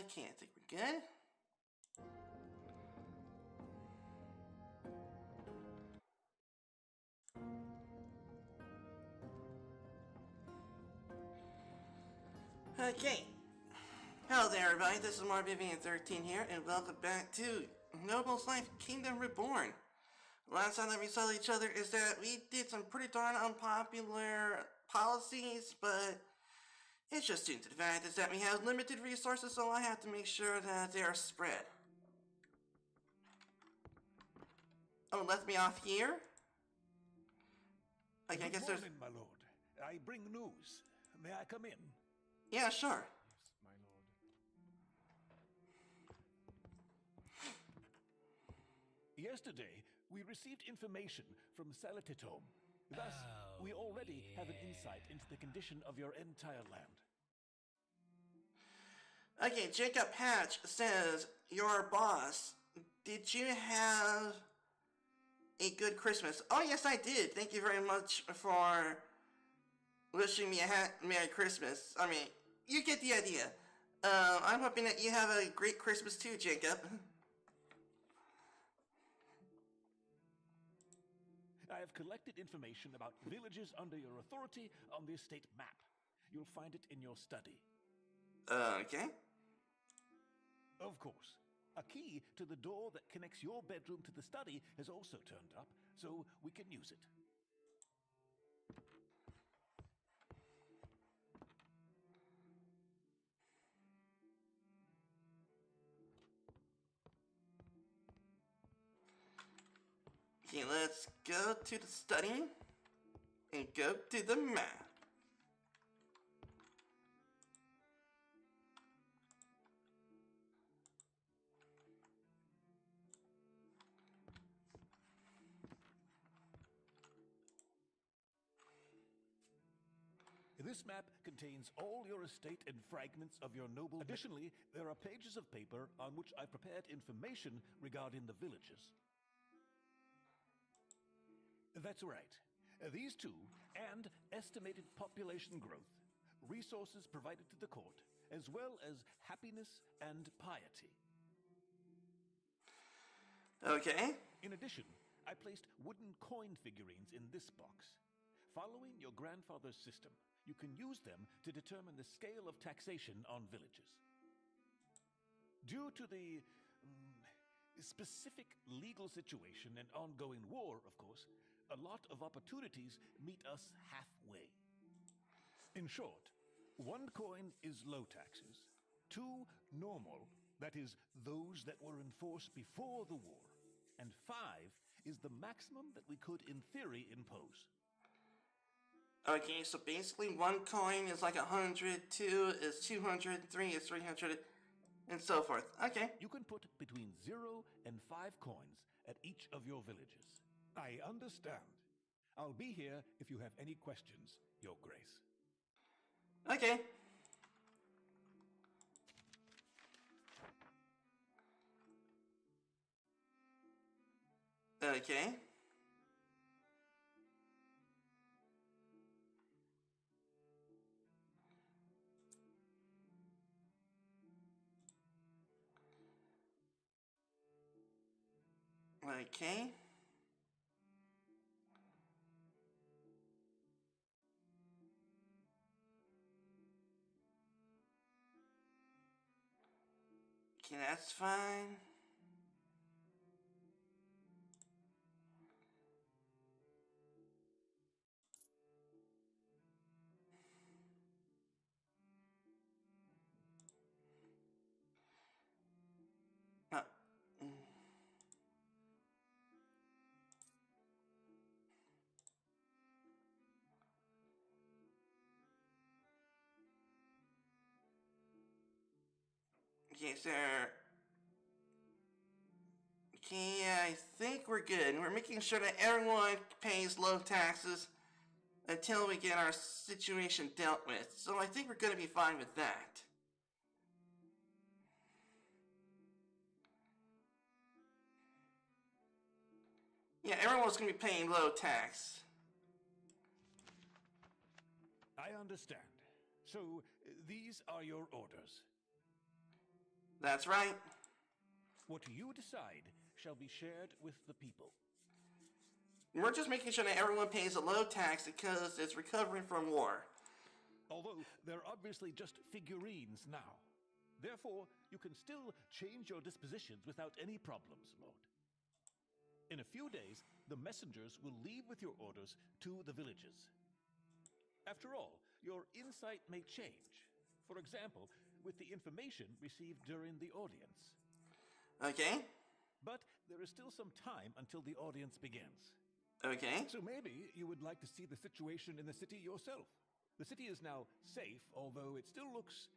Okay, I think we're good. Okay. Hello there, everybody. This is Marvivian13 here, and welcome back to Noble's Life Kingdom Reborn. Last time that we saw each other is that we did some pretty darn unpopular policies, but it's just due to the fact is that we have limited resources, so I have to make sure that they are spread. Oh, left me off here? Okay, I guess there's... Good morning, my lord. I bring news. May I come in? Yeah, sure. Yes, my lord. Yesterday, we received information from Salatitome. Thus, we already have an insight into the condition of your entire land. Okay, Jacob Hatch says, your boss, did you have a good Christmas? Oh, yes, I did. Thank you very much for wishing me a Merry Christmas. I mean, you get the idea. I'm hoping that you have a great Christmas too, Jacob. I have collected information about villages under your authority on the estate map. You'll find it in your study. Okay. Of course. A key to the door that connects your bedroom to the study has also turned up, so we can use it. Okay, let's go to the study and go to the map. This map contains all your estate and fragments of your noble... Additionally, there are pages of paper on which I prepared information regarding the villages. That's right. These two, and estimated population growth, resources provided to the court, as well as happiness and piety. Okay. In addition, I placed wooden coin figurines in this box. Following your grandfather's system, you can use them to determine the scale of taxation on villages. Due to the specific legal situation and ongoing war, of course, a lot of opportunities meet us halfway. In short, 1 coin is low taxes, 2 normal, that is, those that were enforced before the war, and 5 is the maximum that we could in theory impose. Okay, so basically 1 coin is like 100, 2 is 200, 3 is 300, and so forth. Okay. You can put between 0 and 5 coins at each of your villages. I understand. I'll be here if you have any questions, Your Grace. Okay. Okay. Okay. Okay, that's fine. Okay, sir. Okay, I think we're good. We're making sure that everyone pays low taxes until we get our situation dealt with. So I think we're going to be fine with that. Yeah, everyone's going to be paying low tax. I understand. So, these are your orders. That's right. What you decide shall be shared with the people. We're just making sure that everyone pays a low tax because it's recovering from war. Although they're obviously just figurines now. Therefore, you can still change your dispositions without any problems, Lord. In a few days, the messengers will leave with your orders to the villages. After all, your insight may change. For example, with the information received during the audience. Okay? But there is still some time until the audience begins. Okay. So maybe you would like to see the situation in the city yourself. The city is now safe, although it still looks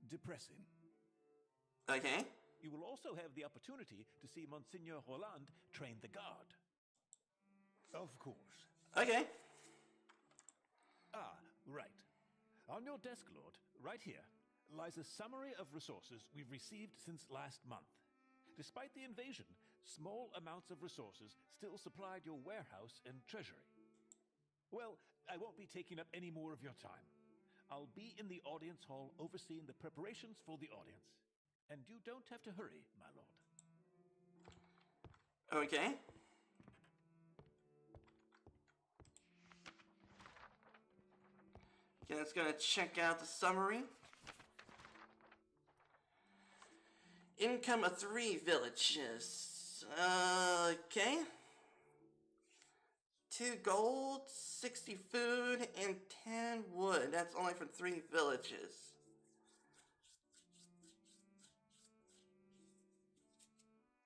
depressing. Okay. You will also have the opportunity to see Monsignor Roland train the guard. Of course. Okay. Ah, right. On your desk, Lord, right here, lies a summary of resources we've received since last month. Despite the invasion, small amounts of resources still supplied your warehouse and treasury. Well, I won't be taking up any more of your time. I'll be in the audience hall overseeing the preparations for the audience. And you don't have to hurry, my lord. Okay. Okay, let's go check out the summary. Income of 3 villages. Okay. 2 gold, 60 food, and 10 wood. That's only for 3 villages.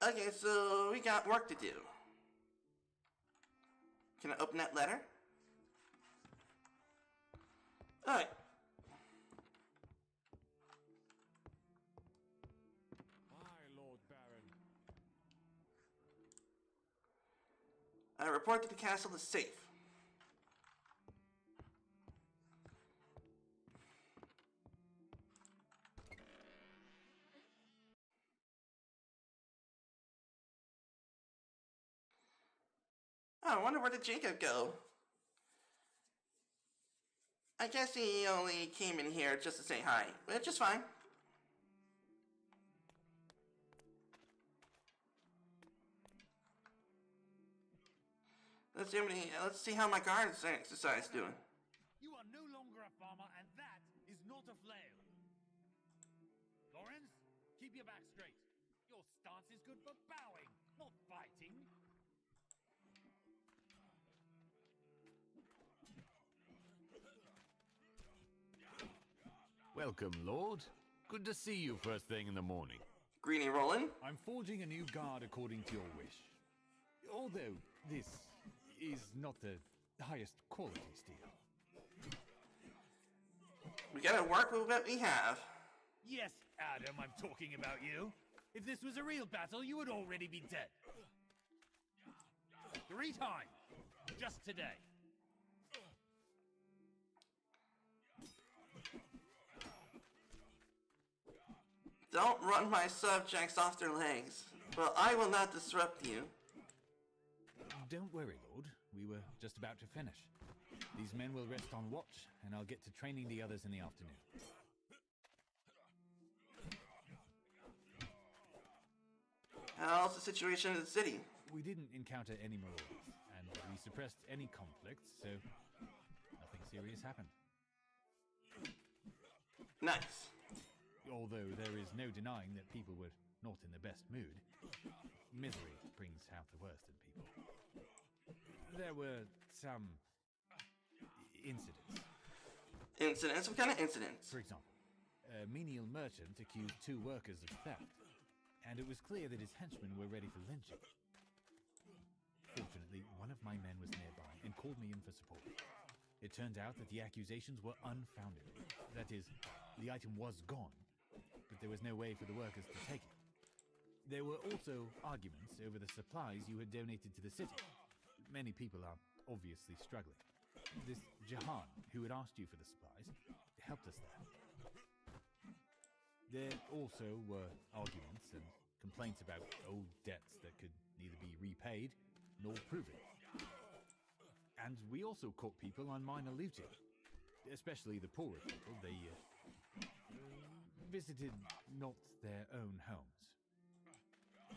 Okay, so we got work to do. Can I open that letter? Alright. Hi, Lord Baron. I report to the castle is safe. Oh, I wonder where did Jacob go? I guess he only came in here just to say hi, which is fine. Let's see how my garden exercise doing. You are no longer a farmer, and that is not a flail. Lawrence, keep your back straight. Your stance is good for bowing, not fighting. Welcome, Lord. Good to see you first thing in the morning. Greeting, Roland. I'm forging a new guard according to your wish. Although this is not the highest quality steel. We gotta work with what we have. Yes, Adam, I'm talking about you. If this was a real battle, you would already be dead. 3 times, just today. Don't run my subjects off their legs. Well, I will not disrupt you. Don't worry, Lord. We were just about to finish. These men will rest on watch, and I'll get to training the others in the afternoon. How's the situation in the city? We didn't encounter any marauders, and we suppressed any conflicts, so nothing serious happened. Nice. Although there is no denying that people were not in the best mood. Misery brings out the worst in people. There were some incidents. Incidents? What kind of incidents? For example, a menial merchant accused 2 workers of theft, and it was clear that his henchmen were ready for lynching. Fortunately, one of my men was nearby and called me in for support. It turned out that the accusations were unfounded. That is, the item was gone, but there was no way for the workers to take it. There were also arguments over the supplies you had donated to the city. Many people are obviously struggling. This Jahan, who had asked you for the supplies, helped us there. There also were arguments and complaints about old debts that could neither be repaid nor proven. And we also caught people on minor looting, especially the poorer people. They visited not their own homes.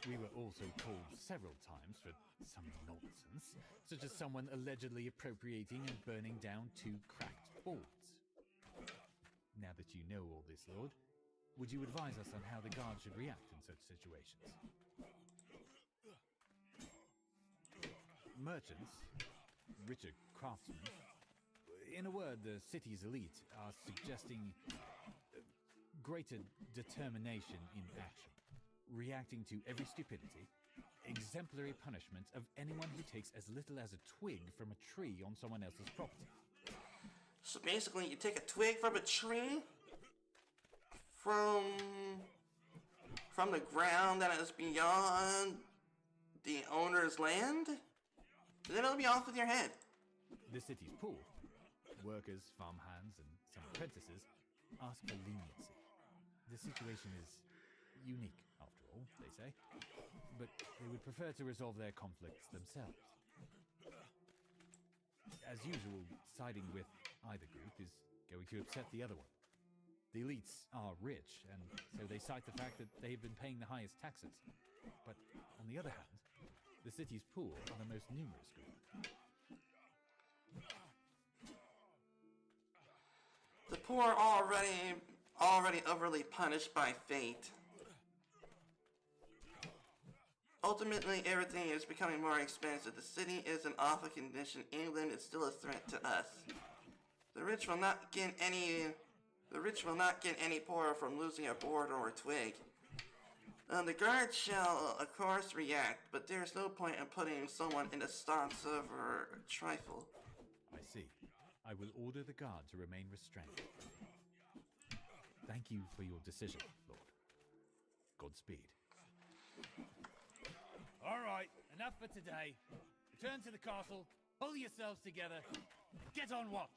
We were also called several times for some nonsense, such as someone allegedly appropriating and burning down 2 cracked boards. Now that you know all this, Lord, would you advise us on how the guard should react in such situations? Merchants, richer craftsmen, in a word, the city's elite are suggesting greater determination in action, reacting to every stupidity, exemplary punishment of anyone who takes as little as a twig from a tree on someone else's property. So basically, you take a twig from a tree, from the ground that is beyond the owner's land, and then it'll be off with your head. The city's poor. Workers, farmhands, and some apprentices ask for leniency. The situation is unique, after all, they say, but they would prefer to resolve their conflicts themselves. As usual, siding with either group is going to upset the other one. The elites are rich, and so they cite the fact that they've been paying the highest taxes. But on the other hand, the city's poor are the most numerous group. The poor are already overly punished by fate. Ultimately, everything is becoming more expensive. The city is in awful condition. England is still a threat to us. The rich will not get any poorer from losing a board or a twig. The guard shall, of course, react, but there's no point in putting someone in the stocks over a trifle. I see. I will order the guard to remain restrained. Thank you for your decision, Lord. Godspeed. All right, enough for today. Return to the castle, pull yourselves together, get on watch.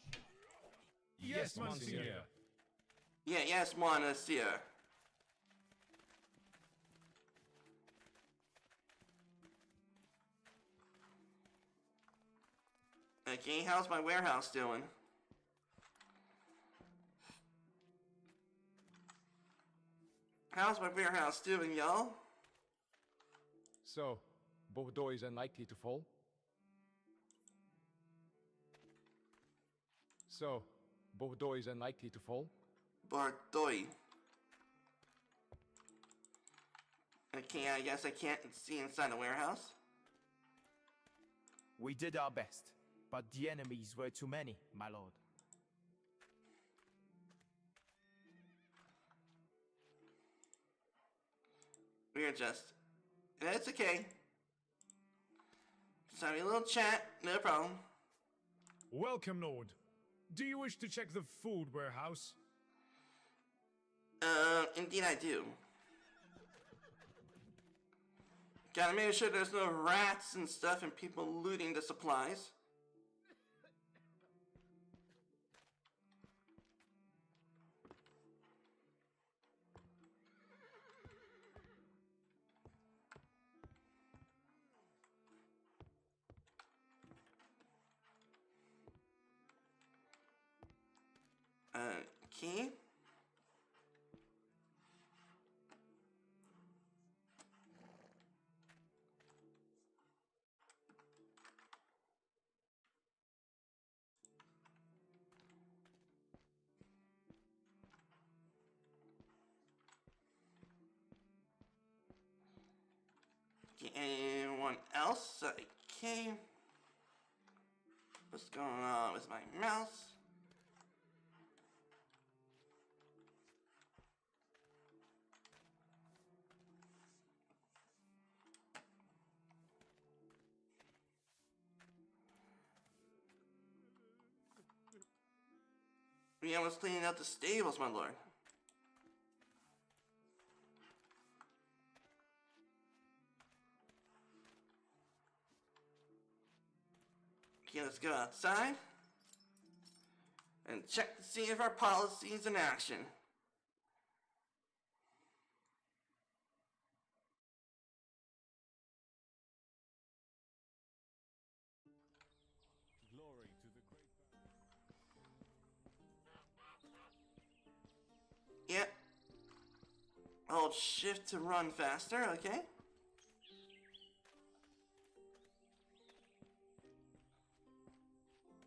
Yes, Monsieur. Yes, Monsieur. Okay, how's my warehouse doing? How's my warehouse doing, y'all? So, Bordeaux is unlikely to fall? So, Bordeaux is unlikely to fall? Bordeaux. Okay, I guess I can't see inside the warehouse. We did our best, but the enemies were too many, my lord. We're just... It's okay. Just having a little chat, no problem. Welcome, Lord. Do you wish to check the food warehouse? Indeed I do. Gotta make sure there's no rats and stuff and people looting the supplies. Key. Anyone else? Okay. What's going on with my mouse? Yeah, I was cleaning out the stables, my lord. Okay, let's go outside and check to see if our policy is in action. Glory to the great... Yep. Hold shift to run faster, okay?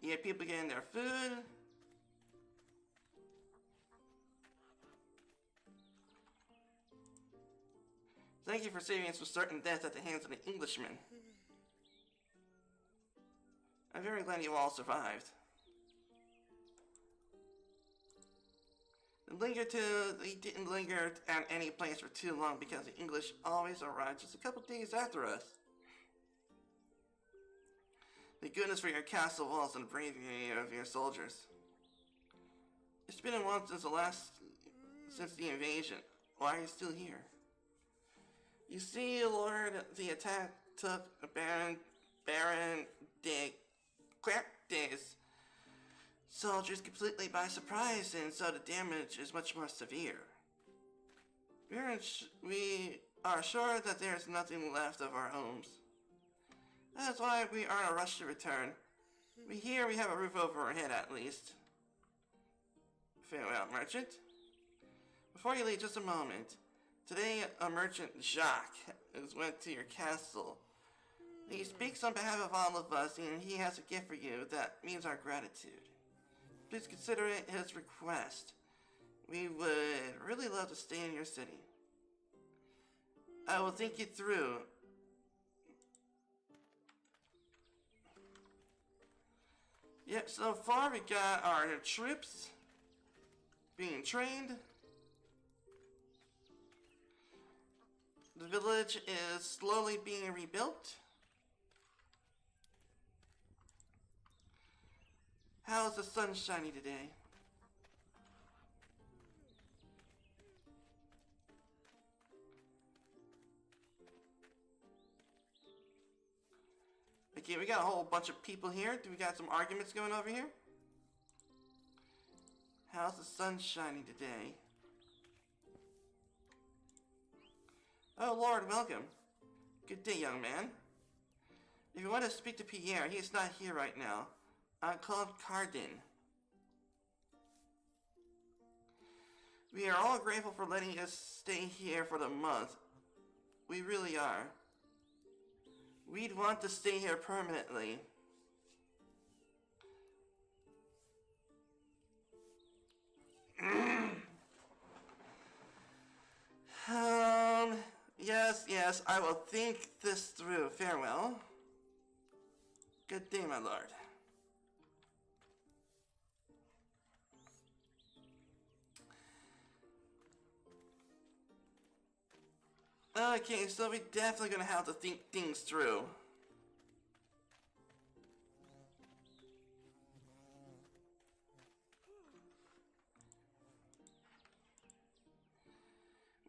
Yeah, people getting their food. Thank you for saving us from certain death at the hands of the Englishman. I'm very glad you all survived. They didn't linger at any place for too long because the English always arrived just a couple days after us. Thank goodness for your castle walls and the bravery of your soldiers. It's been a while since the invasion. Why are you still here? You see, Lord, the attack took Baron de Quertes soldiers completely by surprise, and so the damage is much more severe. We are sure that there's nothing left of our homes. That's why we are in a rush to return. We have a roof over our head at least. Farewell, merchant. Before you leave, just a moment. Today, a merchant, Jacques, has went to your castle. He speaks on behalf of all of us, and he has a gift for you that means our gratitude. Please consider it his request. We would really love to stay in your city. I will think it through. Yep, so far we got our troops being trained. The village is slowly being rebuilt. How's the sun shining today? Okay, we got a whole bunch of people here. Do we got some arguments going over here? How's the sun shining today? Oh Lord, welcome. Good day, young man. If you want to speak to Pierre, he is not here right now. I'm called Cardin. We are all grateful for letting us stay here for the month. We really are. We'd want to stay here permanently. Yes, I will think this through. Farewell. Good day, my lord. Okay, so we're definitely gonna have to think things through.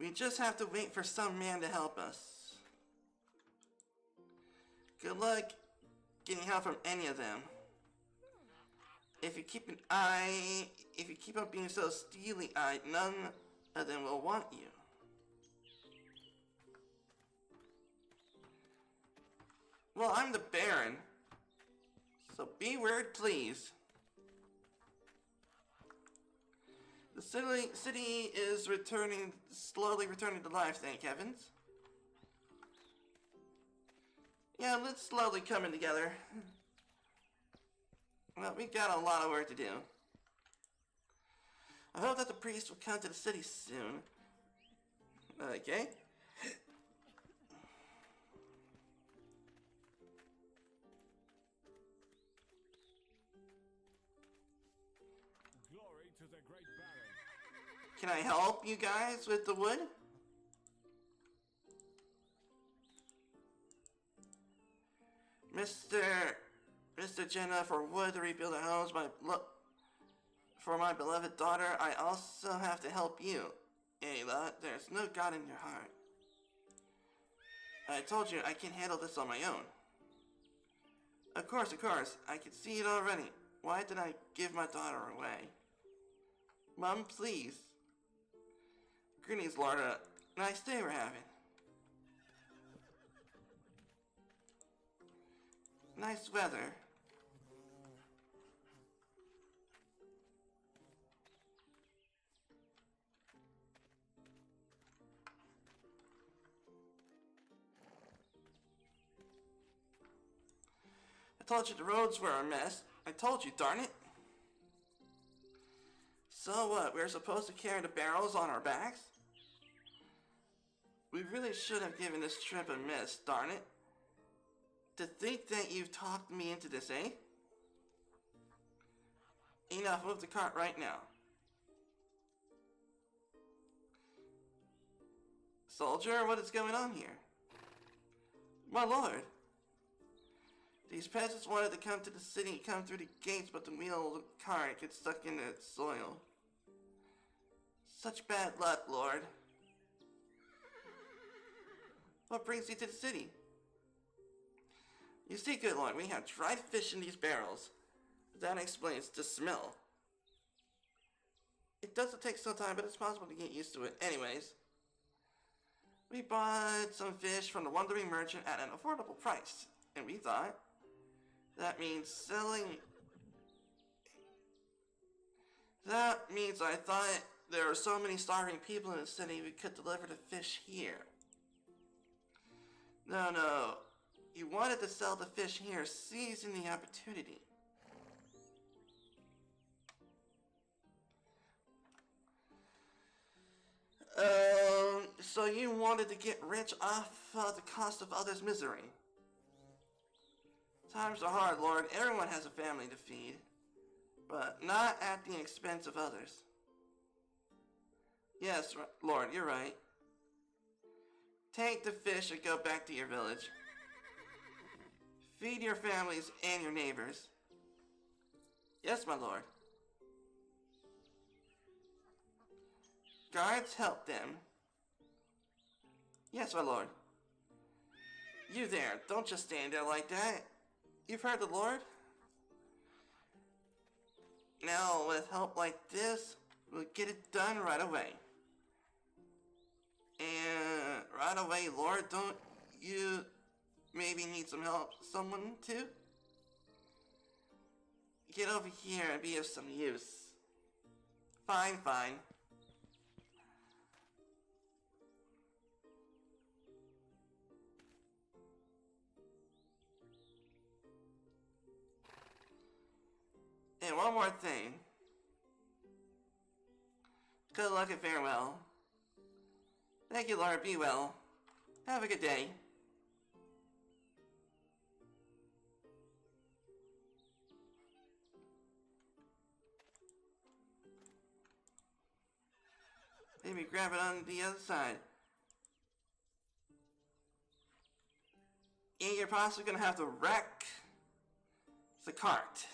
We just have to wait for some man to help us. Good luck getting help from any of them. If you keep on being so steely-eyed, none of them will want you. Well, I'm the Baron, so be word, please. The city is slowly returning to life, thank heavens. Yeah, let's slowly coming together. Well, we got a lot of work to do. I hope that the priest will come to the city soon. Okay. Glory to the great Baron. Can I help you guys with the wood? Mr. Jenna, for wood to rebuild our homes, for my beloved daughter, I also have to help you. Ayla, there's no God in your heart. I told you I can handle this on my own. Of course, I can see it already. Why did I give my daughter away? Mom, please. Greetings, Lorda. Nice day we're having. Nice weather. I told you the roads were a mess. I told you, darn it. So what, we're supposed to carry the barrels on our backs? We really should have given this trip a miss, darn it. To think that you've talked me into this, eh? Enough, move the cart right now. Soldier, what is going on here? My lord. These peasants wanted to come to the city and come through the gates, but the wheel of the cart gets stuck in the soil. Such bad luck, lord. What brings you to the city? You see, good lord, we have dried fish in these barrels. That explains the smell. It doesn't take some time, but it's possible to get used to it. Anyways, we bought some fish from the wandering merchant at an affordable price, and we thought that means selling. That means I thought there are so many starving people in the city we could deliver the fish here. No. You wanted to sell the fish here, seizing the opportunity. So you wanted to get rich off the cost of others' misery. Times are hard, Lord. Everyone has a family to feed, but not at the expense of others. Yes, Lord, you're right. Take the fish and go back to your village. Feed your families and your neighbors. Yes, my lord. Guards, help them. Yes, my lord. You there, don't just stand there like that. You've heard the Lord? Now, with help like this, we'll get it done right away. And right away, Lord, don't you maybe need some help? Someone too? Get over here and be of some use. Fine. And one more thing. Good luck and farewell. Thank you, Lord. Be well. Have a good day. Maybe grab it on the other side. And you're possibly gonna have to wreck the cart.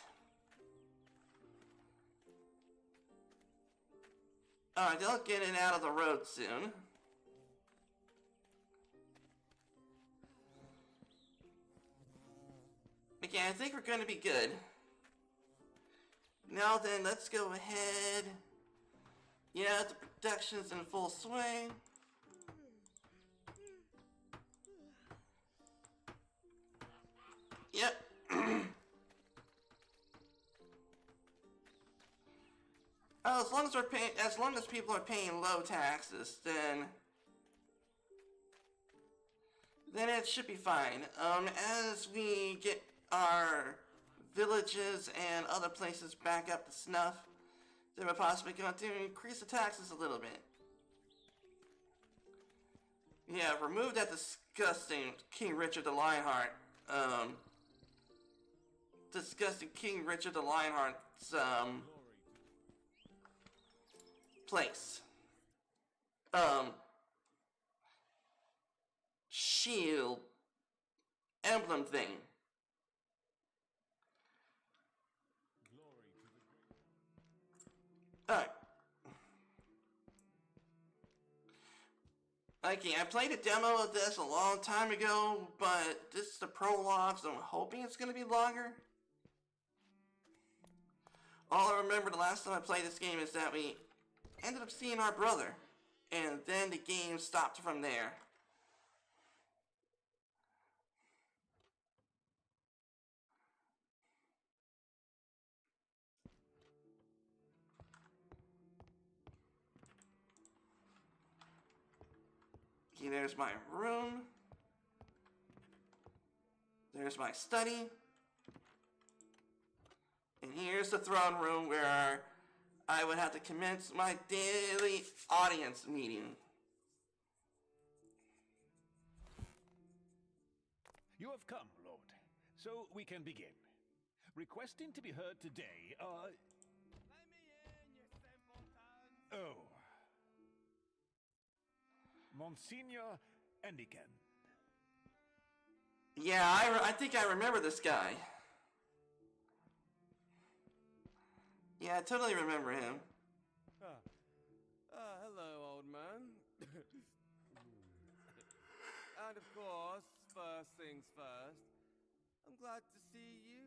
Alright, they'll get it out of the road soon. Okay, I think we're gonna be good. Now then, let's go ahead. Yeah, the production's in full swing. Yep. As long as people are paying low taxes, then it should be fine. As we get our villages and other places back up to snuff, then we're possibly going to increase the taxes a little bit. Yeah, remove that disgusting King Richard the Lionheart. Disgusting King Richard the Lionheart's, place. Shield. Emblem thing. Alright. Okay, I played a demo of this a long time ago, but this is the prologue, so I'm hoping it's going to be longer. All I remember the last time I played this game is that we ended up seeing our brother, and then the game stopped from there. Okay, there's my room. There's my study. And here's the throne room where I would have to commence my daily audience meeting. You have come, Lord, so we can begin. Requesting to be heard today are... Let me in, you simpleton! Oh. Monsignor Endican. Yeah, I think I remember this guy. Yeah, I totally remember him. Hello, old man. And of course, first things first, I'm glad to see you,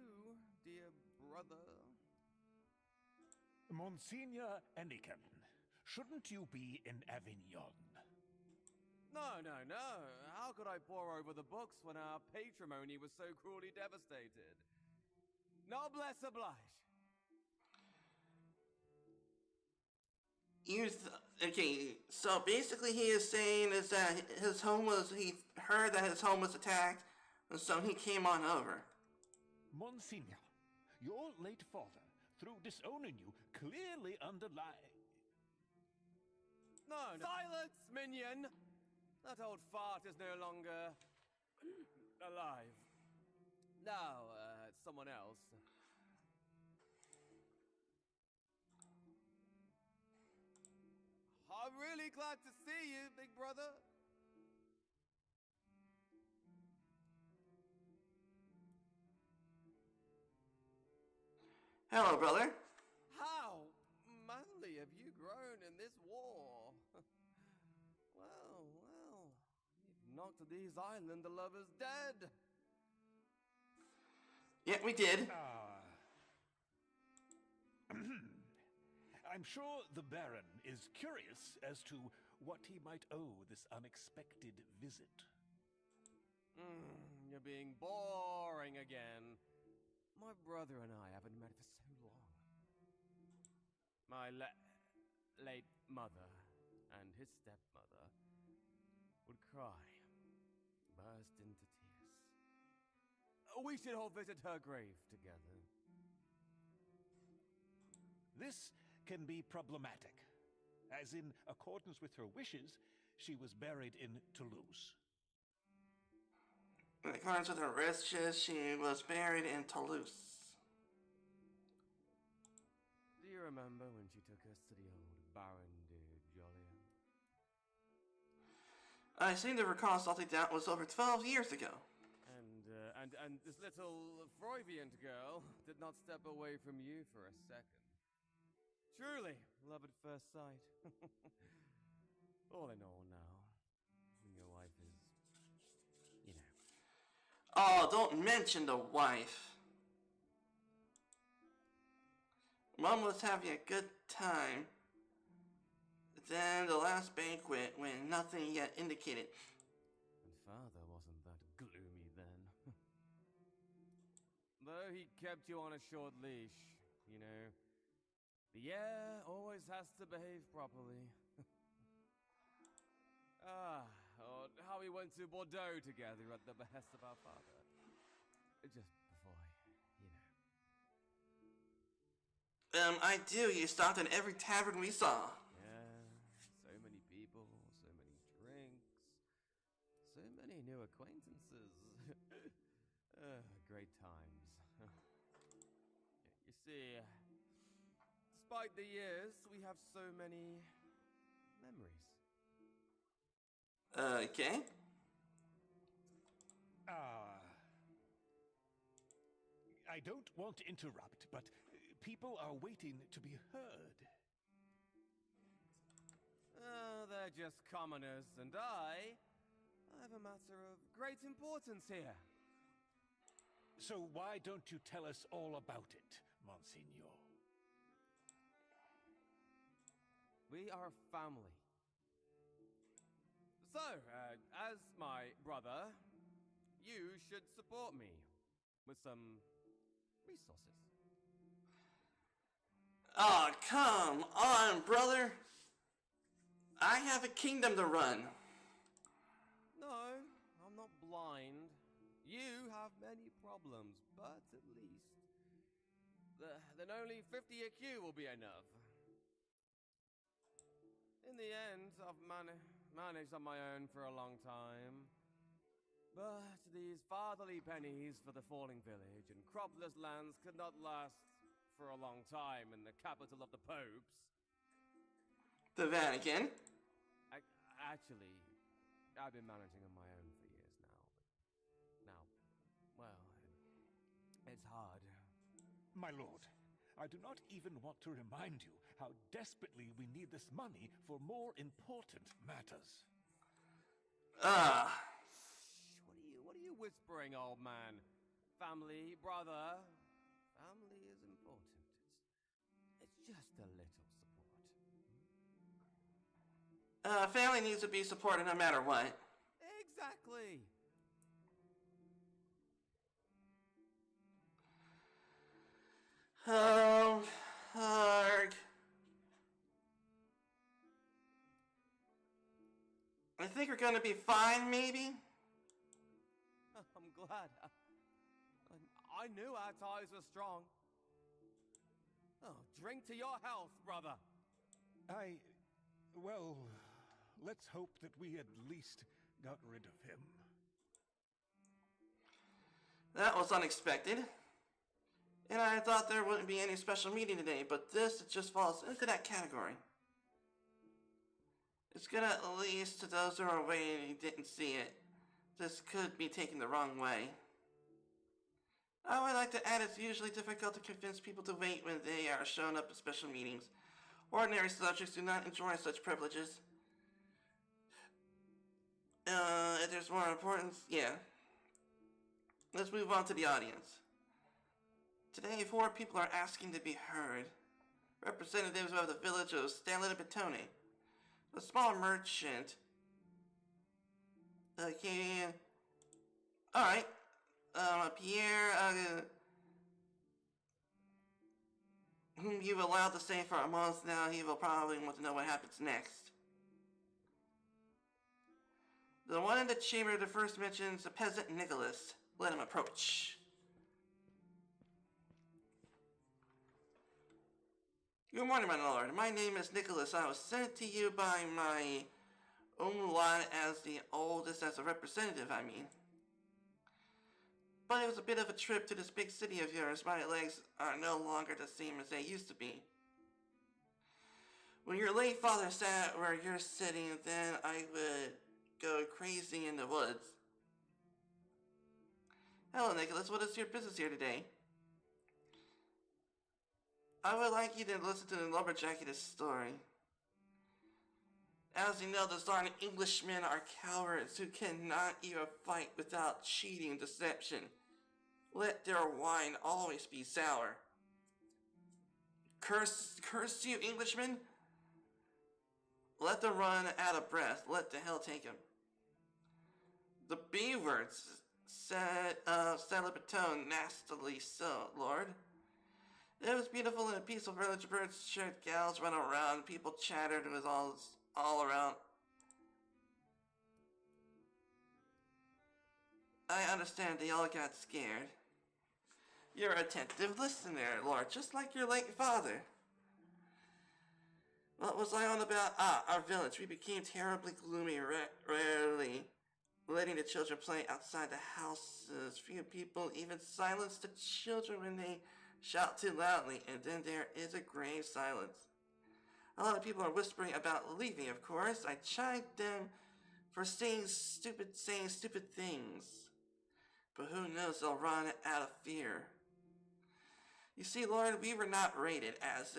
dear brother. Monsignor Endican, shouldn't you be in Avignon? No, no, no. How could I pore over the books when our patrimony was so cruelly devastated? Noblesse oblige. Okay, so basically he is saying is that his home was, he heard that his home was attacked, and so he came on over. Monsignor, your late father, through disowning you, clearly underlie... No, no. Silence, minion! That old fart is no longer alive. Now, someone else. I'm really glad to see you, big brother. Hello, brother. How manly have you grown in this war? Well, you've knocked these island lovers dead. Yeah, we did. I'm sure the Baron is curious as to what he might owe this unexpected visit. You're being boring again. My brother and I haven't met for so long. My late mother and his stepmother would cry, burst into tears. We should all visit her grave together. This can be problematic, as in accordance with her wishes, she was buried in Toulouse. In accordance with her wishes, she was buried in Toulouse. Do you remember when she took us to the old Baron de Joliet? I seem to recall something that was over 12 years ago. And this little Freudian girl did not step away from you for a second. Truly, love at first sight. All in all now, when your wife is, you know. Oh, don't mention the wife. Mom was having a good time. Then the last banquet, when nothing yet indicated. And father wasn't that gloomy then. Though he kept you on a short leash, you know. The heir always has to behave properly. Or how we went to Bordeaux together at the behest of our father. Just before, you know. I do. You stopped in every tavern we saw. Yeah, so many people, so many drinks, so many new acquaintances. Great times. You see, despite the years, we have so many memories. Okay. I don't want to interrupt, but people are waiting to be heard. They're just commoners, and I have a matter of great importance here. So why don't you tell us all about it, Monsignor? We are a family. So, as my brother, you should support me with some resources. Oh, come on, brother. I have a kingdom to run. No, I'm not blind. You have many problems, but at least then only 50 IQ will be enough. In the end, I've managed on my own for a long time. But these fatherly pennies for the falling village and cropless lands could not last for a long time in the capital of the popes. The Vatican. Actually, I've been managing on my own for years now. Well, it's hard. My lord, I do not even want to remind you how desperately we need this money for more important matters. What are you whispering, old man? Family, brother. Family is important. It's just a little support. Family needs to be supported no matter what. Exactly. Arg. I think we're gonna be fine, maybe? I'm glad. I knew our ties were strong. Oh, drink to your health, brother. Well, let's hope that we at least got rid of him. That was unexpected. And I thought there wouldn't be any special meeting today, but this just falls into that category. It's gonna, at least to those who are waiting and didn't see it, this could be taken the wrong way. I would like to add it's usually difficult to convince people to wait when they are shown up at special meetings. Ordinary subjects do not enjoy such privileges. If there's more importance, yeah. Let's move on to the audience. Today, 4 people are asking to be heard. Representatives of the village of Stanley-Betone, a small merchant. Okay. Alright. Pierre, whom you've allowed to stay for a month now, he will probably want to know what happens next. The one in the chamber that first mentions the peasant Nicholas. Let him approach. Good morning, my lord. My name is Nicholas. I was sent to you by my own lot as the oldest, as a representative, I mean. But it was a bit of a trip to this big city of yours. My legs are no longer the same as they used to be. When your late father sat where you're sitting, then I would go crazy in the woods. Hello, Nicholas. What is your business here today? I would like you to listen to the lumberjacket's story. As you know, the Czarn Englishmen are cowards who cannot even fight without cheating and deception. Let their wine always be sour. Curse you, Englishmen! Let them run out of breath. Let the hell take them. The B words, said Stanley-Betone, nastily so, Lord. It was beautiful in a peaceful village. Birds chirped, gals ran around, people chattered. It was all around. I understand they all got scared. You're an attentive listener, Lord, just like your late father. What was I on about? Our village. We became terribly gloomy, rarely letting the children play outside the houses. Few people even silence the children when they shout too loudly, and then there is a grave silence. A lot of people are whispering about leaving, of course. I chide them for saying stupid things. But who knows, they'll run out of fear. You see, Lord, we were not rated as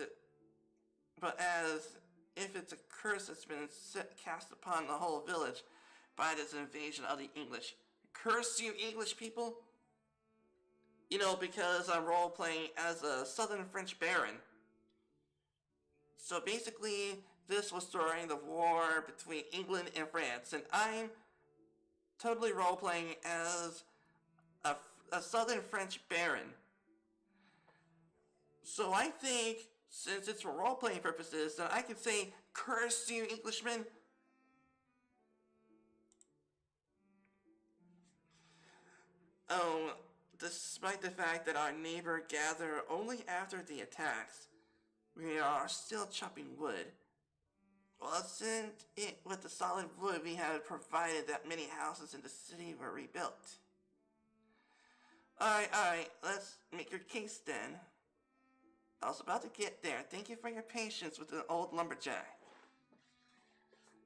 if it's a curse that's been cast upon the whole village by this invasion of the English. Curse you, English people! You know, because I'm role-playing as a southern French baron. So basically, this was during the war between England and France, and I'm totally role-playing as a southern French baron. So I think, since it's for role-playing purposes, then I can say, curse you, Englishmen! Oh, despite the fact that our neighbor gathered only after the attacks, we are still chopping wood. Wasn't it with the solid wood we had provided that many houses in the city were rebuilt? Alright, let's make your case then. I was about to get there. Thank you for your patience with the old lumberjack.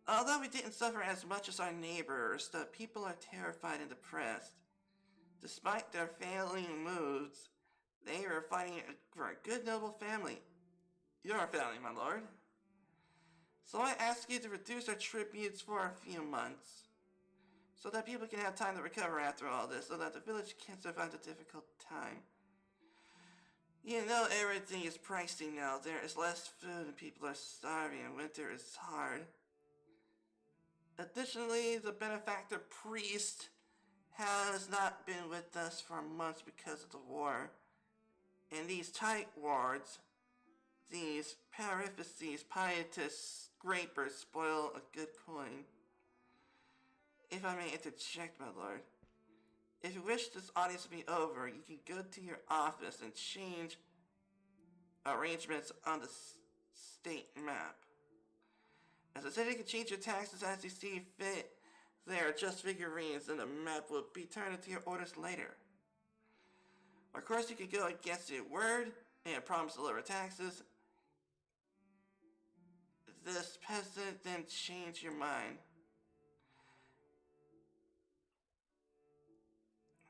Although we didn't suffer as much as our neighbors, the people are terrified and depressed. Despite their failing moves, they are fighting for a good noble family. Your family, my lord. So I ask you to reduce our tributes for a few months, so that people can have time to recover after all this, so that the village can survive the difficult time. You know everything is pricey now. There is less food and people are starving and winter is hard. Additionally, the benefactor priest has not been with us for months because of the war. And these tight wards, these parifices, pietist scrapers spoil a good coin. If I may interject, my lord, if you wish this audience to be over, you can go to your office and change arrangements on the state map. As the city can change your taxes as you see fit, they are just figurines and the map will be turned into your orders later. Of course, you can go against your word and promise to lower taxes. This peasant then change your mind.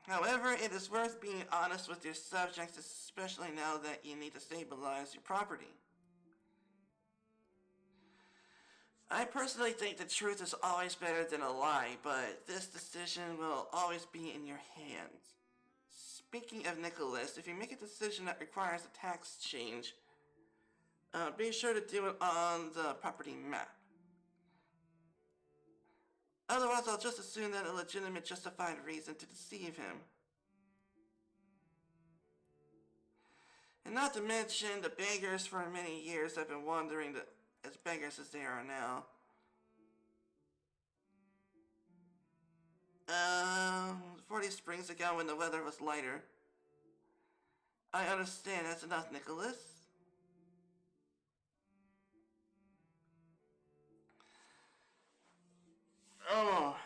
However, it is worth being honest with your subjects, especially now that you need to stabilize your property. I personally think the truth is always better than a lie, but this decision will always be in your hands. Speaking of Nicholas, if you make a decision that requires a tax change, be sure to do it on the property map. Otherwise, I'll just assume that a legitimate, justified reason to deceive him. And not to mention, the beggars for many years have been wandering as beggars as they are now. 40 springs ago when the weather was lighter. I understand, that's enough, Nicholas. Oh.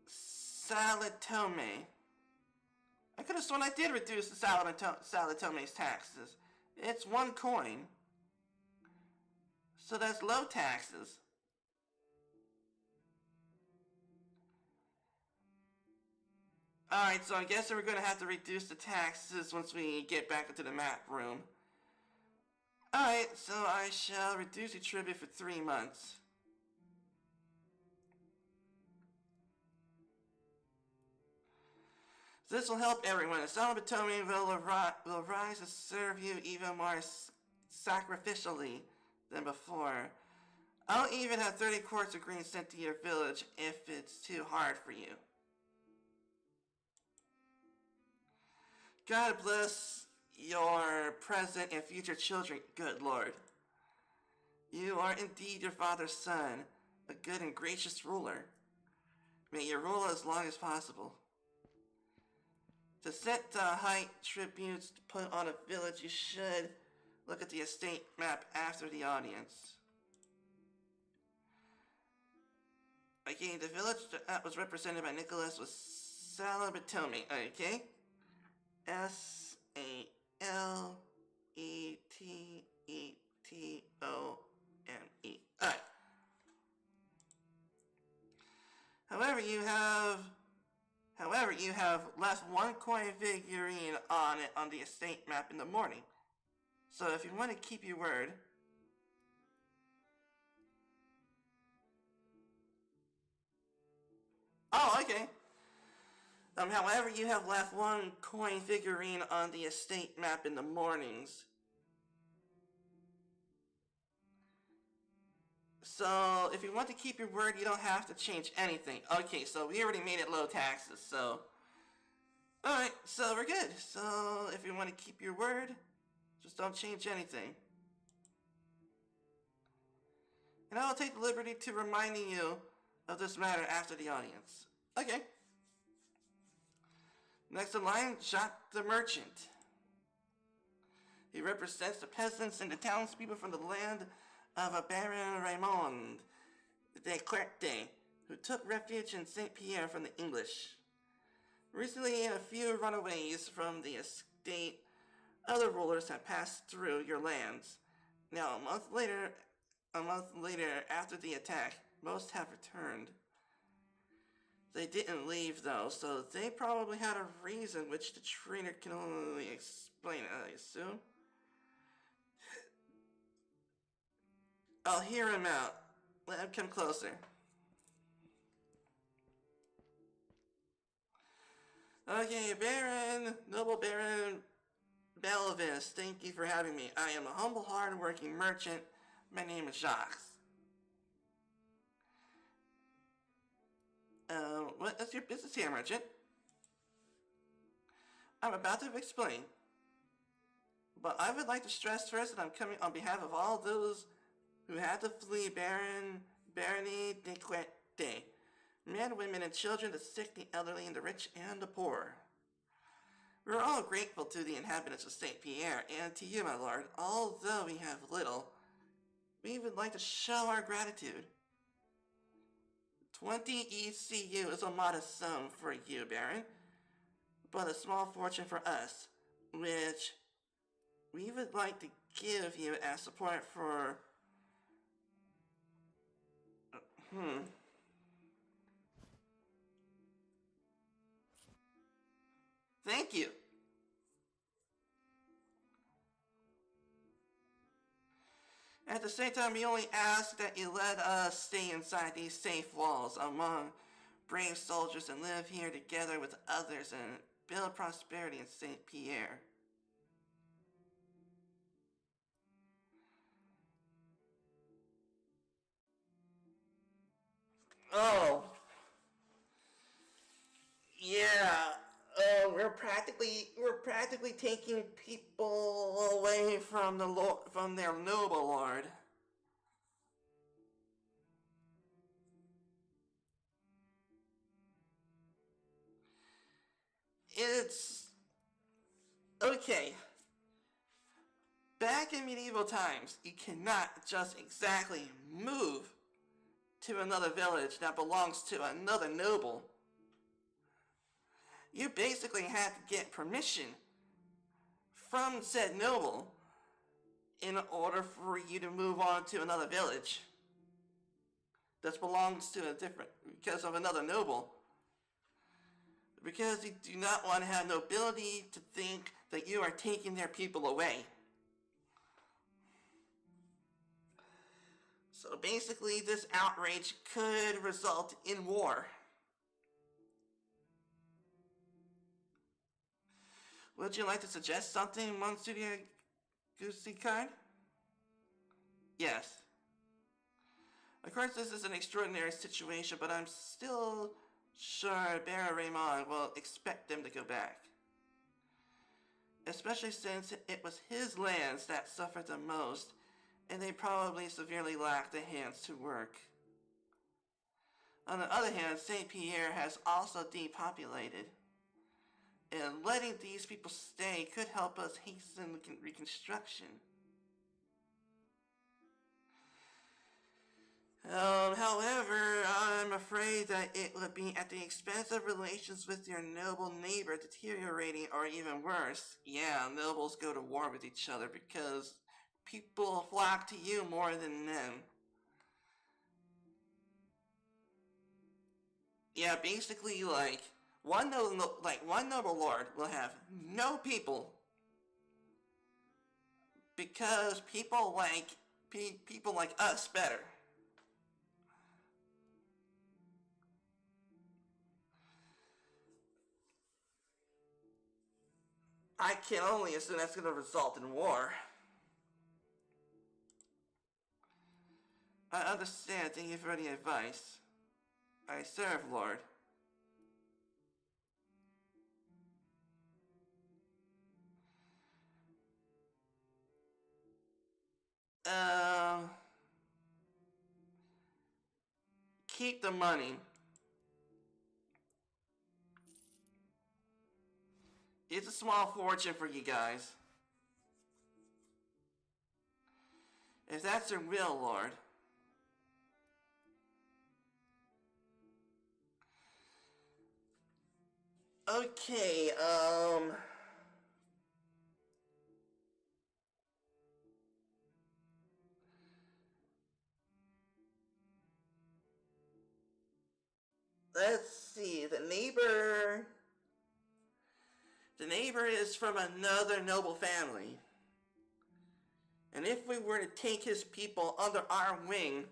Salatome. I could have sworn I did reduce the Salatome's taxes. It's 1 coin. So that's low taxes. Alright, so I guess we're gonna have to reduce the taxes once we get back into the map room. Alright, so I shall reduce the tribute for 3 months. This will help everyone. The Salvatore will rise to serve you even more sacrificially than before. I'll even have 30 quarts of green sent to your village if it's too hard for you. God bless your present and future children, good Lord. You are indeed your father's son, a good and gracious ruler. May you rule as long as possible. To set the height tributes to put on a village, you should look at the estate map after the audience. Okay, the village that was represented by Nicholas was Salabatome, okay? S-A-L-E-T-E-T-O-M-E. Alright. However, you have left 1 coin figurine on it on the estate map in the morning. So if you want to keep your word, oh, okay. However, you have left 1 coin figurine on the estate map in the mornings. So, if you want to keep your word, you don't have to change anything. Okay, so we already made it low taxes, so... Alright, so we're good. So, if you want to keep your word, just don't change anything. and I will take the liberty to reminding you of this matter after the audience. Okay. Next in line, Jacques the Merchant. He represents the peasants and the townspeople from the land of a Baron Raymond de Querte, who took refuge in Saint Pierre from the English. Recently, a few runaways from the estate, other rulers have passed through your lands. Now, a month later after the attack, most have returned. They didn't leave though, so they probably had a reason which the trainer can only explain, I assume. I'll hear him out. Let him come closer. Okay, Baron, Noble Baron Belvis, thank you for having me. I am a humble, hard-working merchant. My name is Jacques. What is your business here, merchant? I'm about to explain. But I would like to stress first that I'm coming on behalf of all those who had to flee Barony de Quete. Men, women, and children, the sick, the elderly, and the rich and the poor. We are all grateful to the inhabitants of Saint Pierre, and to you, my lord. Although we have little, we would like to show our gratitude. 20 ECU is a modest sum for you, Baron, but a small fortune for us, which we would like to give you as support for... Thank you. At the same time, we only ask that you let us stay inside these safe walls among brave soldiers and live here together with others and build prosperity in Saint Pierre. Oh. Yeah. We're practically taking people away from from their noble lord. It's okay. Back in medieval times, you cannot just exactly move to another village that belongs to another noble. You basically had to get permission from said noble in order for you to move on to another village that belongs to because of another noble. Because you do not want to have nobility to think that you are taking their people away. So basically, this outrage could result in war. Would you like to suggest something, Monsieur Goosey Card? Yes. Of course, this is an extraordinary situation, but I'm still sure Baron Raymond will expect them to go back. Especially since it was his lands that suffered the most, and they probably severely lacked the hands to work. On the other hand, Saint Pierre has also depopulated, and letting these people stay could help us hasten reconstruction. However, I'm afraid that it would be at the expense of relations with your noble neighbor deteriorating, or even worse. Yeah, nobles go to war with each other because people flock to you more than them. Yeah, basically, one noble lord will have no people because people like us better. I can only assume that's going to result in war. I understand. Thank you for the advice. I serve, Lord. keep the money. It's a small fortune for you guys. If that's your will, Lord. Okay, let's see, the neighbor is from another noble family. And if we were to take his people under our wing,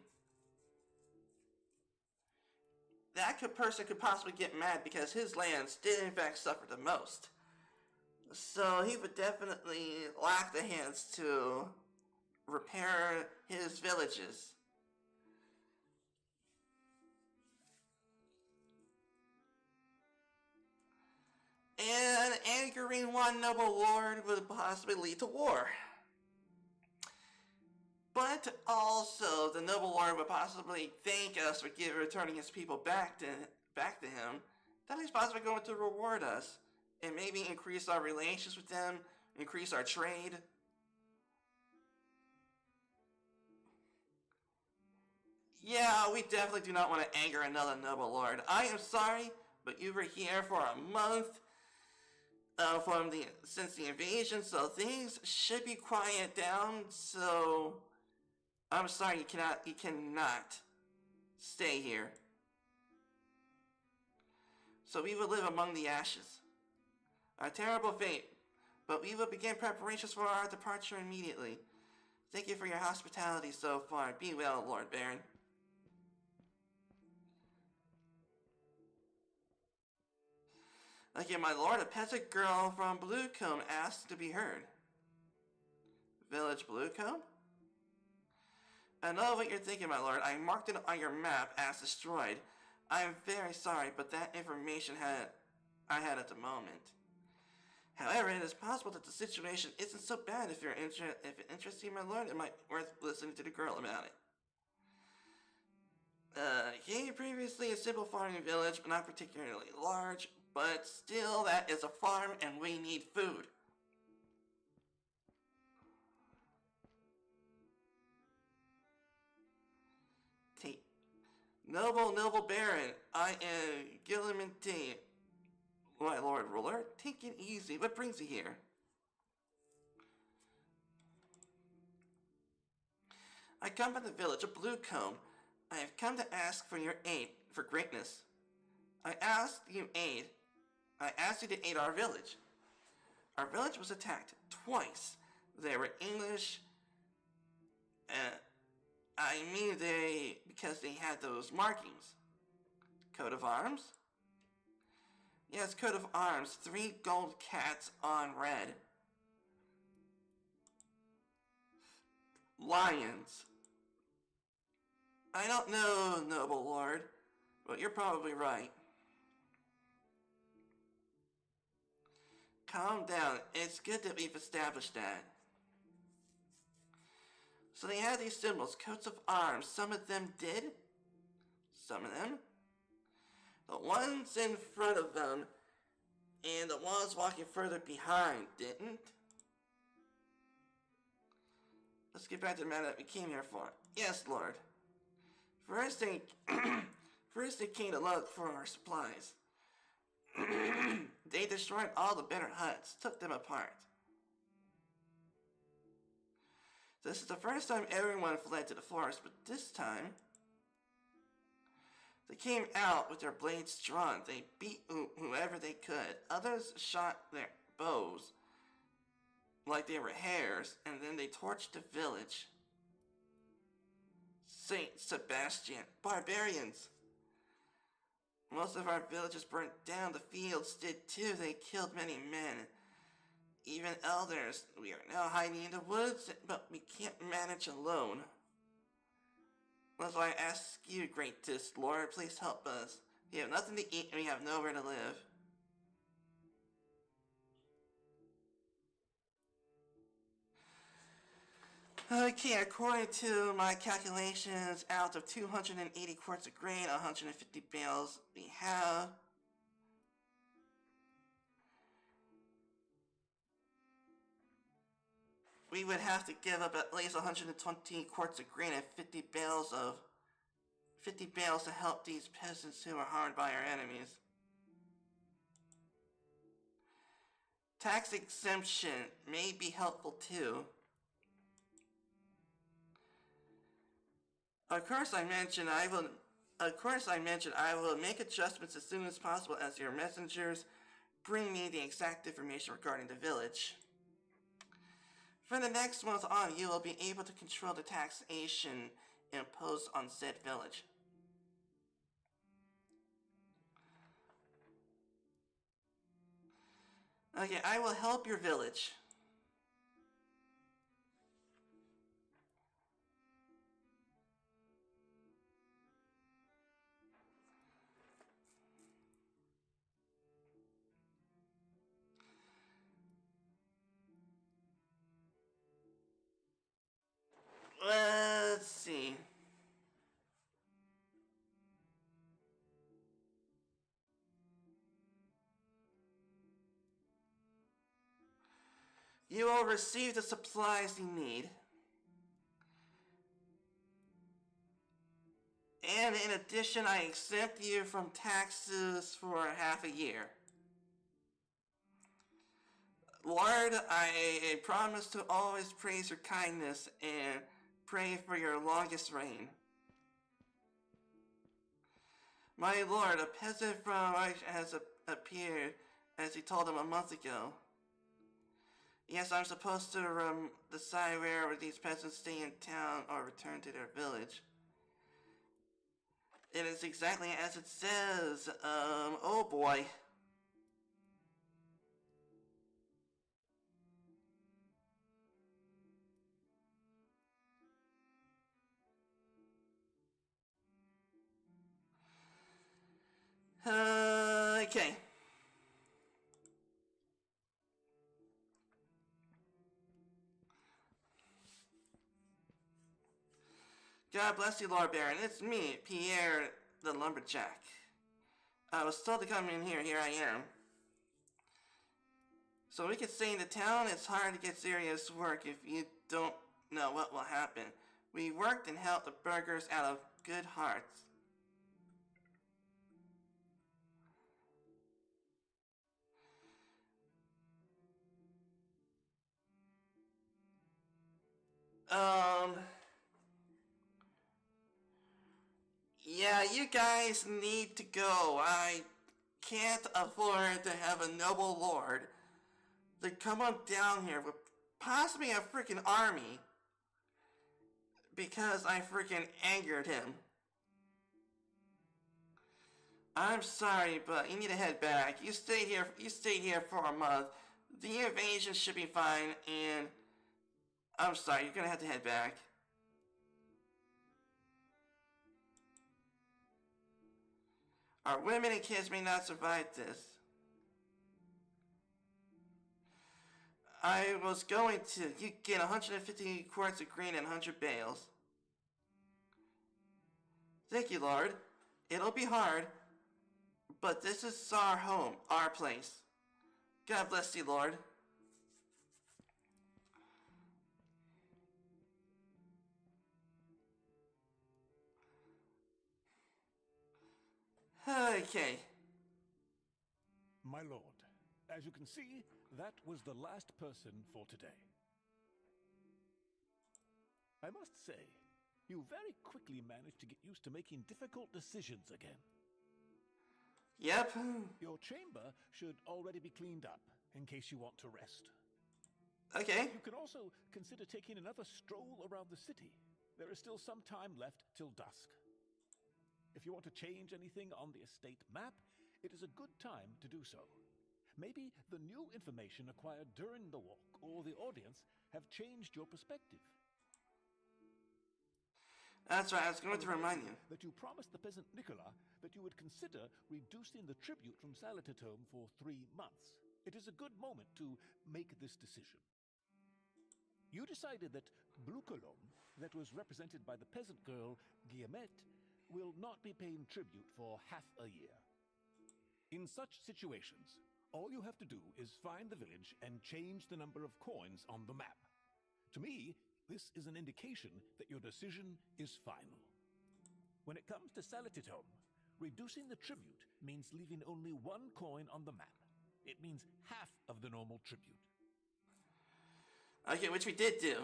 that person could possibly get mad because his lands did in fact suffer the most. So he would definitely lack the hands to repair his villages. And angering one noble lord would possibly lead to war. But also, the noble lord would possibly thank us for returning his people back to him. That he's possibly going to reward us and maybe increase our relations with them, increase our trade. Yeah, we definitely do not want to anger another noble lord. I am sorry, but you were here for a month since the invasion, so things should be quiet down. So I'm sorry, you cannot stay here. So we will live among the ashes. A terrible fate, but we will begin preparations for our departure immediately. Thank you for your hospitality so far. Be well, Lord Baron. Okay, my lord, a peasant girl from Bluecomb asked to be heard. Village Bluecomb? I know what you're thinking, my lord. I marked it on your map as destroyed. I am very sorry, but that information I had at the moment. However, it is possible that the situation isn't so bad. If it interests you, my lord, it might be worth listening to the girl about it. He previously a simple farming village, but not particularly large. But still, that is a farm, and we need food. Noble Baron, I am Gilliman T. My Lord Ruler, take it easy. What brings you here? I come from the village of Bluecomb. I have come to ask for your aid for greatness. I asked you to aid our village. Our village was attacked twice. They were English. Because they had those markings. Coat of arms? Yes, coat of arms. 3 gold cats on red. Lions. I don't know, noble lord, but you're probably right. Calm down. It's good that we've established that. So they had these symbols, coats of arms. Some of them did. Some of them. The ones in front of them and the ones walking further behind didn't. Let's get back to the matter that we came here for. Yes, Lord. First they came to look for our supplies. They destroyed all the better huts, took them apart. This is the first time everyone fled to the forest, but this time they came out with their blades drawn. They beat whoever they could. Others shot their bows like they were hares, and then they torched the village. Saint Sebastian, barbarians! Most of our villages burnt down. The fields did too. They killed many men, even elders. We are now hiding in the woods, but we can't manage alone. That's why I ask you, greatest Lord, please help us. We have nothing to eat and we have nowhere to live. Okay, according to my calculations, out of 280 quarts of grain, 150 bales, we would have to give up at least 120 quarts of grain and 50 bales to help these peasants who are harmed by our enemies. Tax exemption may be helpful too. Of course I mentioned I will make adjustments as soon as possible as your messengers bring me the exact information regarding the village. From the next month on, you will be able to control the taxation imposed on said village. Okay, I will help your village. Let's see. You will receive the supplies you need. And in addition, I exempt you from taxes for half a year. Lord, I promise to always praise your kindness and pray for your longest reign. My lord, a peasant from has appeared, as he told him a month ago. Yes, I'm supposed to decide where these peasants stay in town or return to their village. It is exactly as it says. Oh boy. Okay. God bless you, Lord Baron. It's me, Pierre the Lumberjack. I was told to come in here. Here I am. So we could say in the town it's hard to get serious work if you don't know what will happen. We worked and helped the burghers out of good hearts. Yeah, you guys need to go. I can't afford to have a noble lord to come on down here with possibly a freaking army because I freaking angered him. I'm sorry, but you need to head back. You stayed here for a month. The invasion should be fine, and I'm sorry, you're gonna have to head back. Our women and kids may not survive this. I was going to. You get 150 quarts of grain and 100 bales. Thank you, Lord. It'll be hard, but this is our home, our place. God bless you, Lord. Okay. My lord, as you can see, that was the last person for today. I must say, you very quickly managed to get used to making difficult decisions again. Yep. Your chamber should already be cleaned up, in case you want to rest. Okay. You can also consider taking another stroll around the city. There is still some time left till dusk. If you want to change anything on the estate map, it is a good time to do so. Maybe the new information acquired during the walk or the audience have changed your perspective. That's right, I was going to remind you. That you promised the peasant Nicola that you would consider reducing the tribute from Salatatome for 3 months. It is a good moment to make this decision. You decided that Blue Colomb, that was represented by the peasant girl Guillemette, will not be paying tribute for half a year. In such situations, all you have to do is find the village and change the number of coins on the map. To me, this is an indication that your decision is final. When it comes to Salatitom, reducing the tribute means leaving only one coin on the map. It means half of the normal tribute. Okay, which we did do.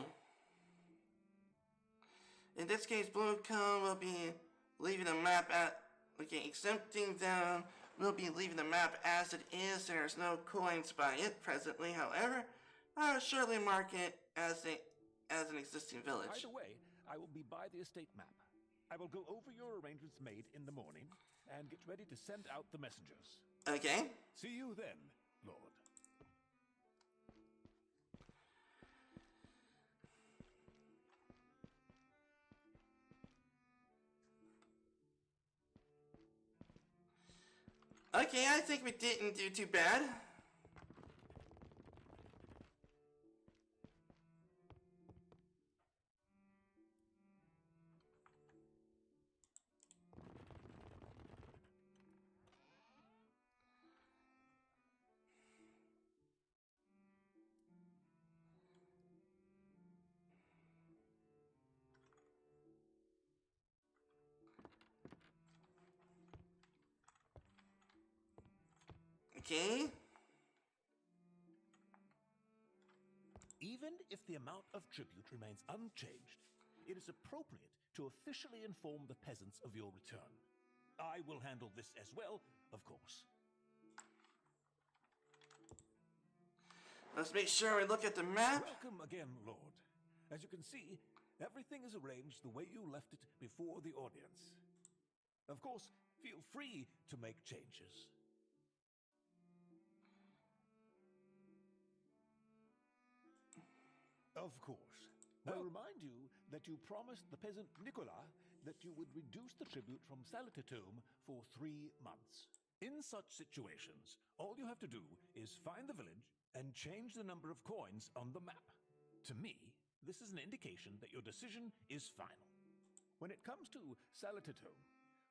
In this case, Bluecomb will be leaving the map at... Okay, exempting them will be leaving the map as it is. There's no coins by it presently, however. I will surely mark it as an existing village. Either way, I will be by the estate map. I will go over your arrangements made in the morning and get ready to send out the messengers. Okay. See you then, Lord. Okay, I think we didn't do too bad. Okay. Even if the amount of tribute remains unchanged, it is appropriate to officially inform the peasants of your return. I will handle this as well, of course. Let's make sure we look at the map. Welcome again, Lord. As you can see, everything is arranged the way you left it before the audience. Of course, feel free to make changes. Of course. I remind you that you promised the peasant Nicolas that you would reduce the tribute from Salatitom for 3 months. In such situations, all you have to do is find the village and change the number of coins on the map. To me, this is an indication that your decision is final. When it comes to Salatitom,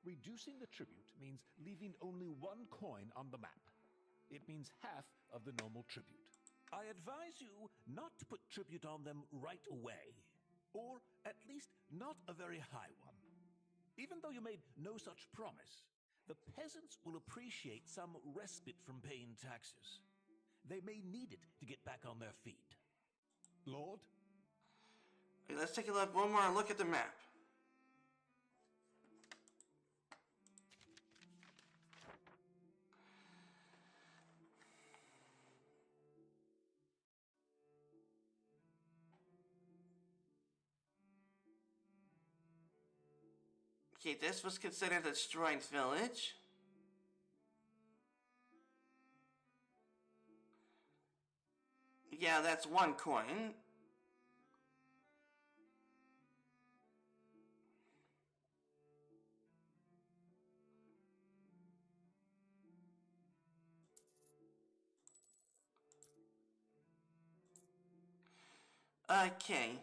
reducing the tribute means leaving only one coin on the map. It means half of the normal tribute. I advise you not to put tribute on them right away, or at least not a very high one. Even though you made no such promise, the peasants will appreciate some respite from paying taxes. They may need it to get back on their feet. Lord? Okay, let's take one more look at the map. Okay, this was considered a destroyed village. Yeah, that's one coin. Okay.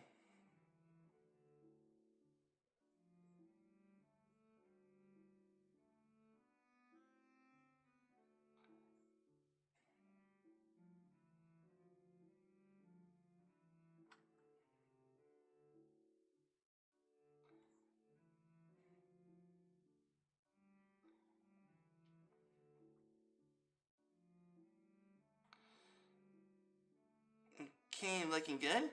Okay, looking good.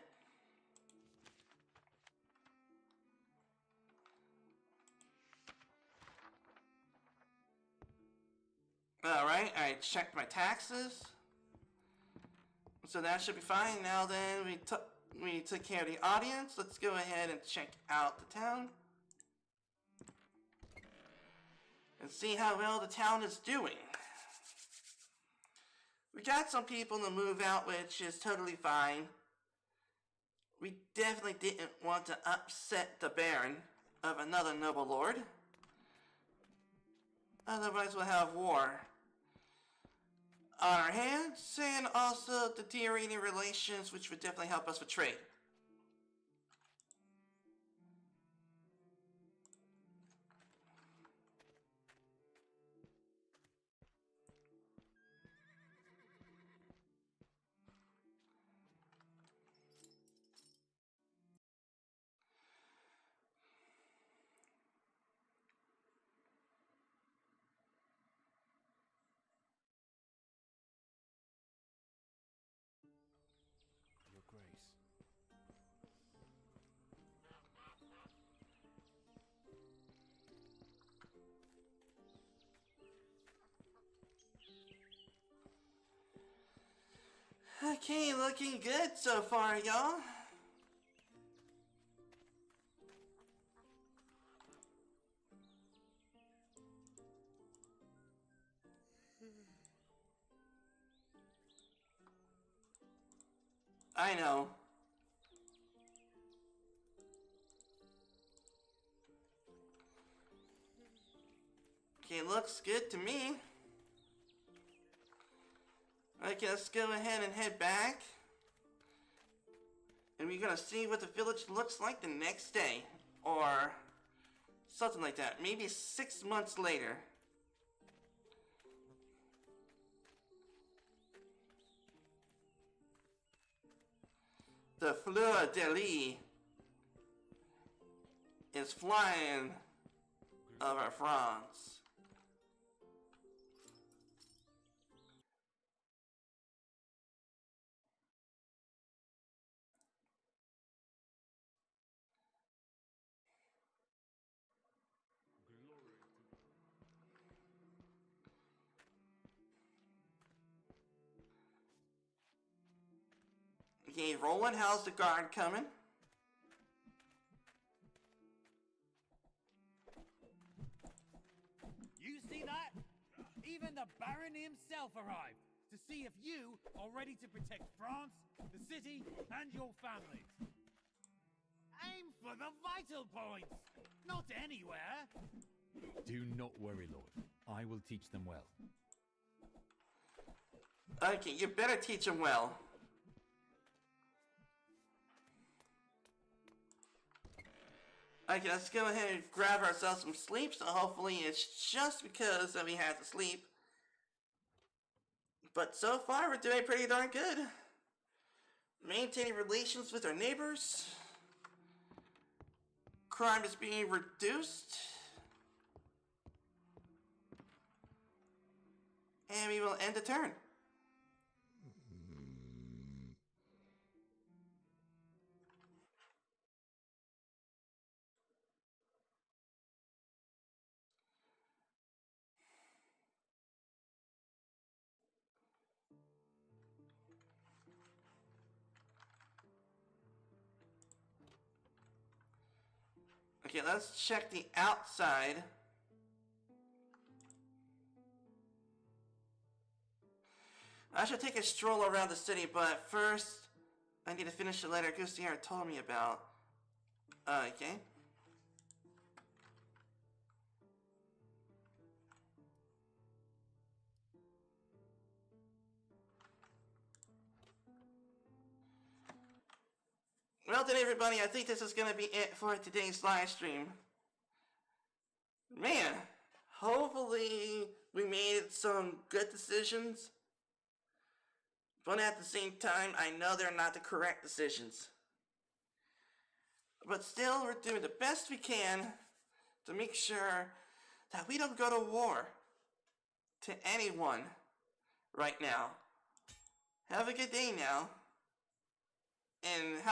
Alright, I checked my taxes. So that should be fine. Now then, we took care of the audience. Let's go ahead and check out the town. And see how well the town is doing. We got some people to move out, which is totally fine. We definitely didn't want to upset the Baron of another noble lord. Otherwise we'll have war on our hands, and also deteriorating relations, which would definitely help us with trade. Okay, looking good so far, y'all. I know. Okay, looks good to me. Okay, let's go ahead and head back. And we're gonna see what the village looks like the next day. Or something like that. Maybe 6 months later. The fleur de lis is flying over France. Okay, Roland, how's the guard coming? You see that? Even the Baron himself arrived to see if you are ready to protect France, the city, and your families. Aim for the vital points, not anywhere. Do not worry, Lord. I will teach them well. Okay, you better teach him well. Okay, let's go ahead and grab ourselves some sleep. So hopefully it's just because that we had to sleep. But so far we're doing pretty darn good. Maintaining relations with our neighbors. Crime is being reduced. And we will end the turn. Okay, let's check the outside. I should take a stroll around the city, but first, I need to finish the letter Gustier told me about. Okay. Well then everybody, I think this is going to be it for today's live stream. Man, hopefully we made some good decisions. But at the same time, I know they're not the correct decisions. But still, we're doing the best we can to make sure that we don't go to war to anyone right now. Have a good day now. And